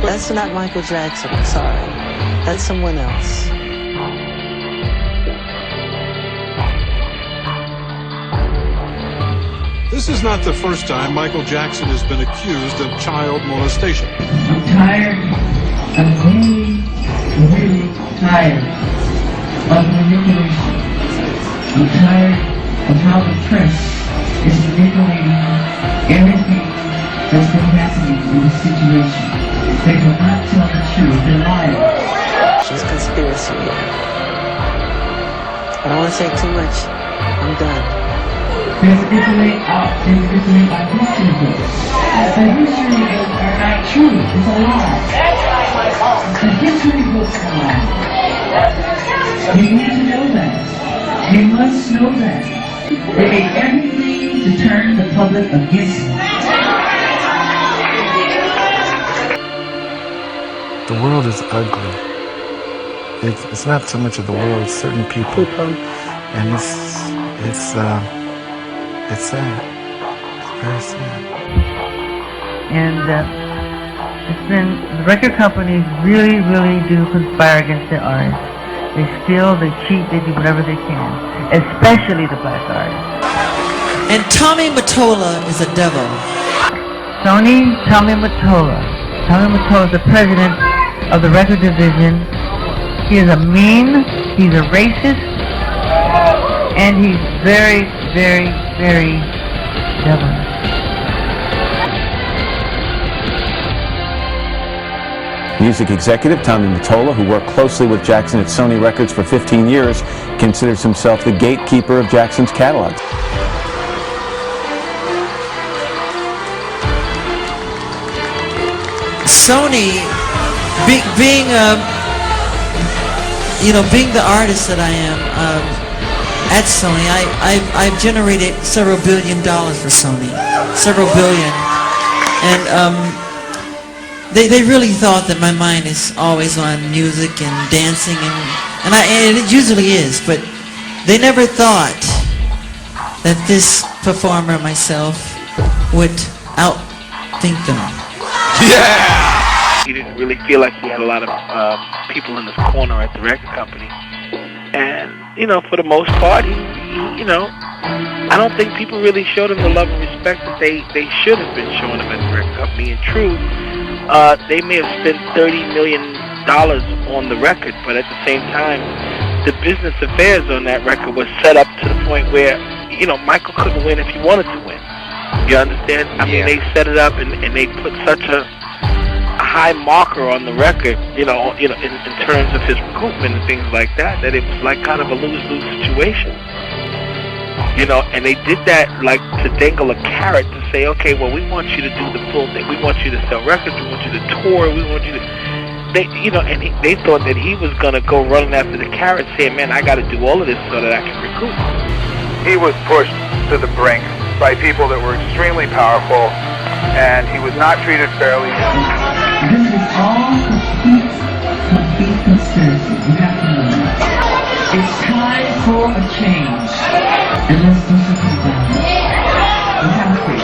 That's not Michael Jackson, I'm sorry. That's someone else. This is not the first time Michael Jackson has been accused of child molestation. I'm tired. I'm really, really tired of manipulation. I'm tired of how the press is manipulating everything that's been happening in this situation. They will not tell the truth. They're lying. She's conspiracy. I don't want to say too much. I'm done. They manipulate our history books. The history books are not true. It's a lie. The history books are a lie. You need to know that. You must know that. They make everything to turn the public against them. The world is ugly. It's not so much of the world, it's certain people. And it's sad. It's very sad. And it's been, the record companies really, really do conspire against their artists. They steal, they cheat, they do whatever they can, especially the black artists. And Tommy Mottola is a devil. Tommy Mottola. Tommy Mottola is the president of the record division. He is a mean, he's a racist, and he's very, very, very devilish. Music executive Tommy Mottola, who worked closely with Jackson at Sony Records for 15 years, considers himself the gatekeeper of Jackson's catalog. Sony, being the artist that I am at Sony, I've generated several $1 billion for Sony, several billion, and they really thought that my mind is always on music and dancing, and it usually is, but they never thought that this performer myself would outthink them. Yeah! He didn't really feel like he had a lot of people in his corner at the record company. And, for the most part, I don't think people really showed him the love and respect that they should have been showing him at the record company. In truth, they may have spent $30 million on the record, but at the same time, the business affairs on that record was set up to the point where, Michael couldn't win if he wanted to win. You understand? I mean, they set it up and they put such a high marker on the record, in terms of his recruitment and things like that, that it was like kind of a lose-lose situation. And they did that like to dangle a carrot to say, okay, well, we want you to do the full thing. We want you to sell records. We want you to tour. We want you to... They thought that he was going to go running after the carrot saying, man, I got to do all of this so that I can recruit. He was pushed to the brink by people that were extremely powerful, and he was not treated fairly. This is all complete conspiracy. You have to know that. It's time for a change. And let's do something about it. We have to.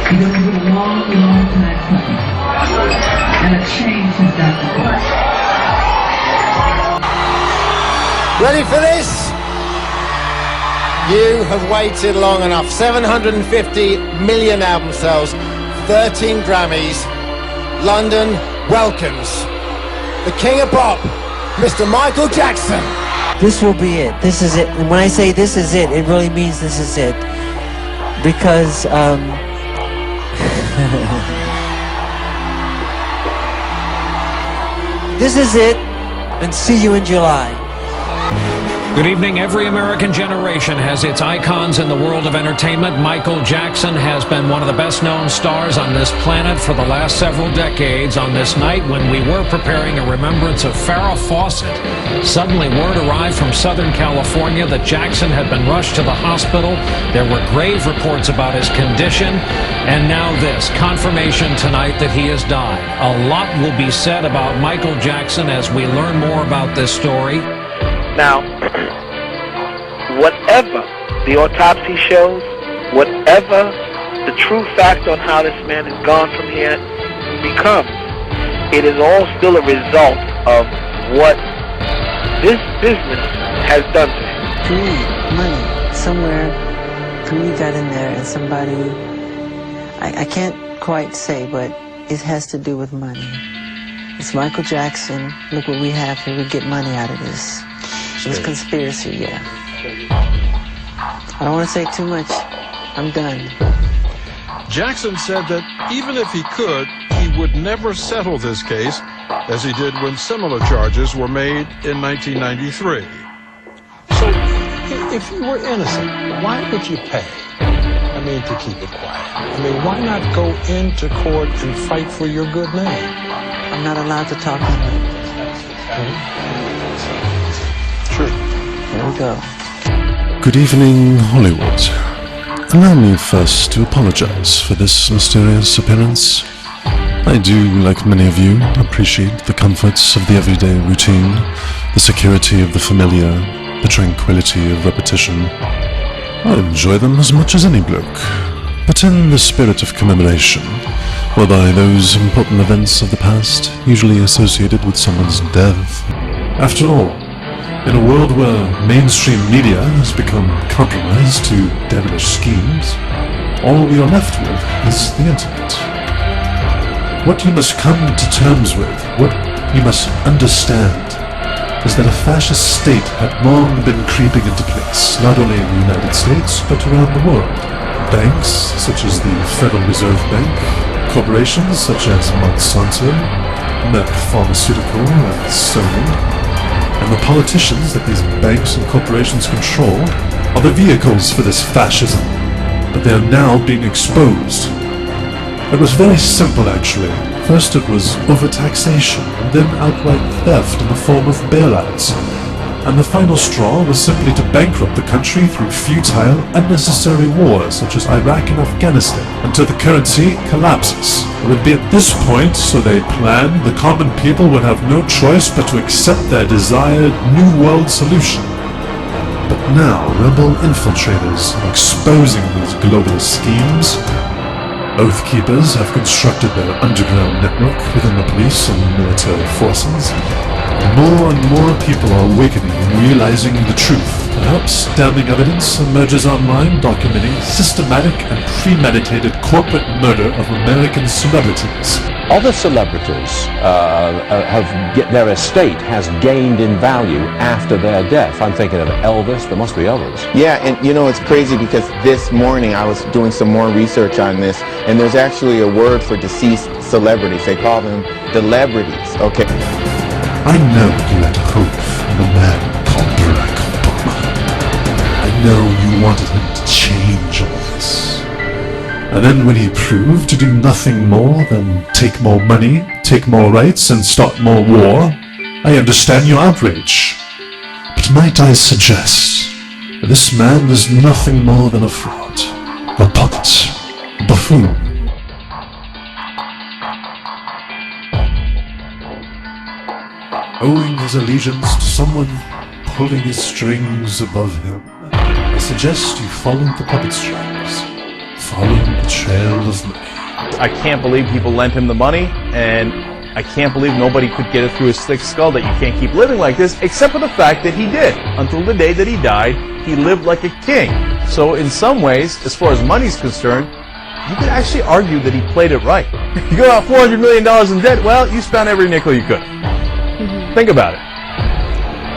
Because it's been a long, long time coming. And a change has got to come. Ready for this? You have waited long enough. 750 million album sales, 13 Grammys. London welcomes the King of Pop, Mr. Michael Jackson. This will be it. This is it. And when I say this is it, it really means this is it. Because, this is it, and see you in July. Good evening. Every American generation has its icons in the world of entertainment. Michael Jackson has been one of the best-known stars on this planet for the last several decades. On this night, when we were preparing a remembrance of Farrah Fawcett, suddenly word arrived from Southern California that Jackson had been rushed to the hospital. There were grave reports about his condition, and now this, confirmation tonight that he has died. A lot will be said about Michael Jackson as we learn more about this story. Now, whatever the autopsy shows, whatever the true fact on how this man has gone from here becomes, it is all still a result of what this business has done to him. Greed, money, somewhere greed got in there, and somebody, I can't quite say, but it has to do with money. It's Michael Jackson. Look what we have here. We get money out of this. It was conspiracy, yeah. I don't want to say too much. I'm done. Jackson said that even if he could, he would never settle this case, as he did when similar charges were made in 1993. So, if you were innocent, why would you pay? I mean, to keep it quiet. I mean, why not go into court and fight for your good name? I'm not allowed to talk on it. Sure. There we go. Good evening, Hollywood. Allow me first to apologize for this mysterious appearance. I do, like many of you, appreciate the comforts of the everyday routine, the security of the familiar, the tranquility of repetition. I enjoy them as much as any bloke. But in the spirit of commemoration, whereby those important events of the past, usually associated with someone's death. After all, in a world where mainstream media has become compromised to devilish schemes, all we are left with is the internet. What you must come to terms with, what you must understand, is that a fascist state had long been creeping into place, not only in the United States, but around the world. Banks, such as the Federal Reserve Bank, corporations such as Monsanto, Merck Pharmaceutical, and Sony, and the politicians that these banks and corporations control are the vehicles for this fascism, but they are now being exposed. It was very simple, actually. First it was overtaxation, and then outright theft in the form of bailouts. And the final straw was simply to bankrupt the country through futile, unnecessary wars such as Iraq and Afghanistan, until the currency collapses. It would be at this point, so they planned, the common people would have no choice but to accept their desired New World solution. But now, rebel infiltrators are exposing these global schemes. Oath Keepers have constructed their underground network within the police and military forces. More and more people are awakening and realizing the truth. Perhaps damning evidence emerges online documenting systematic and premeditated corporate murder of American celebrities. Other celebrities their estate has gained in value after their death. I'm thinking of Elvis. There must be others. Yeah, and you know, it's crazy because this morning I was doing some more research on this, and there's actually a word for deceased celebrities. They call them celebrities. Okay. I know you had hope in a man called Barack Obama. I know you wanted him to change all this. And then when he proved to do nothing more than take more money, take more rights, and start more war, I understand your outrage. But might I suggest that this man is nothing more than a fraud, a puppet, a buffoon. Owing his allegiance to someone pulling his strings above him, I suggest you follow the puppet strings. Follow the trail of money. I can't believe people lent him the money, and I can't believe nobody could get it through his thick skull that you can't keep living like this, except for the fact that he did. Until the day that he died, he lived like a king. So in some ways, as far as money's concerned, you could actually argue that he played it right. You go out $400 million in debt, well, you spent every nickel you could. Think about it.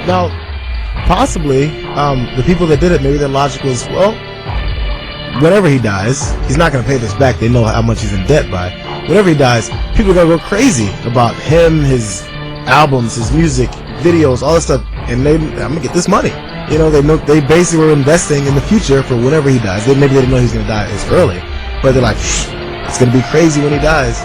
Now, possibly, the people that did it, maybe their logic was, well, whenever he dies, he's not going to pay this back. They know how much he's in debt by. Whenever he dies, people are going to go crazy about him, his albums, his music, videos, all this stuff, and I'm going to get this money. You know, they basically were investing in the future for whenever he dies. Maybe they didn't know he was going to die as early, but they're like, it's going to be crazy when he dies.